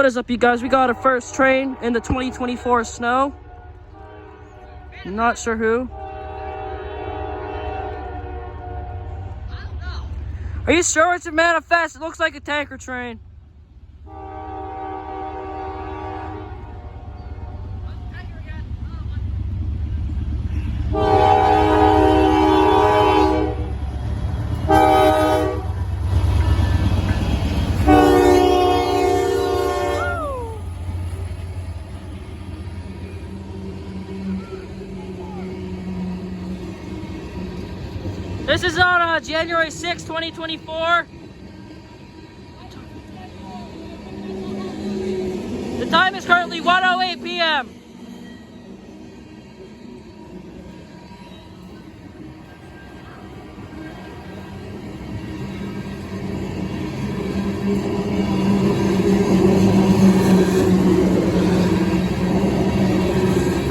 What is up, you guys? We got our first train in the 2024 snow. Not sure who. Are you sure it's a manifest? It looks like a tanker train. This is on January 6, 2024. The time is currently 1:08 p.m.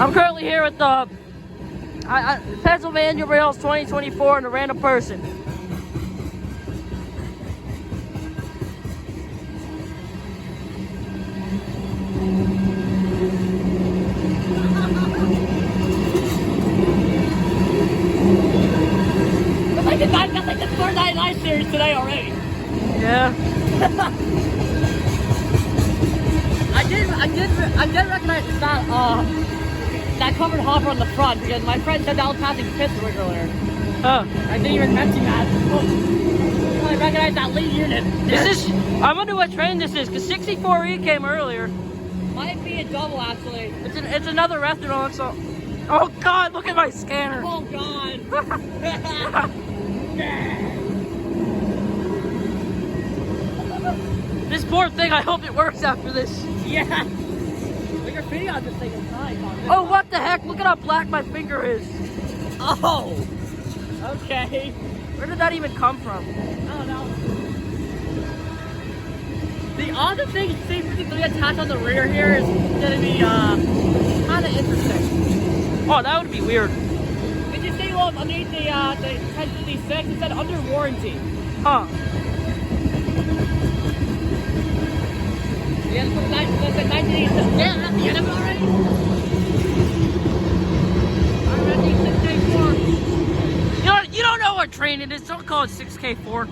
I'm currently here with the Pennsylvania Rails 2024 and a random person. That's like the 499 series today already. Yeah. I did recognize that covered hopper on the front because my friend said that was passing Pittsburgh earlier. Huh. I didn't even mention that. I recognize that lead unit. I wonder what train this is, because 64E came earlier. Might be a double, actually. It's another restaurant, so... Oh God, look at my scanner. Oh God. This poor thing, I hope it works after this. Yeah. But your video on this thing is nice. Oh, what the heck? Look at how black my finger is. Oh. Okay. Where did that even come from? I don't know. The other thing seems to be attached on the rear here is gonna be kind of interesting. Oh, that would be weird. Did you see look underneath the 1056? It said under warranty. Huh. Yeah, that's at 1986. Yeah, that's the end of it already? I'm at 6K4. You don't know what train it is. Don't call it 6K4.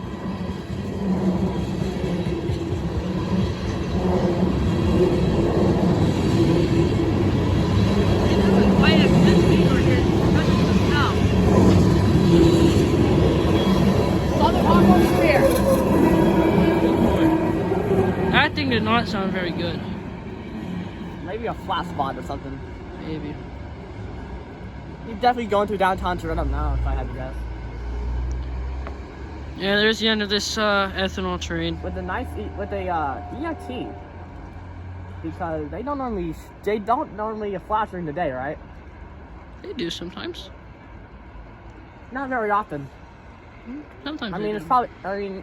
That thing did not sound very good. Maybe a flat spot or something. Maybe. You're definitely going through downtown Toronto now, if I had to guess. Yeah, there's the end of this ethanol train. With the EIT, because they don't normally flash during the day, right? They do sometimes. Not very often. Sometimes. I mean,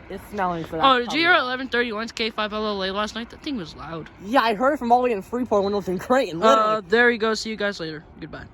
it's smelling for that. Oh, did you hear 1131's K5 LLA last night? That thing was loud. Yeah, I heard it from all the way in Freeport when it was in Creighton, literally. There you go. See you guys later. Goodbye.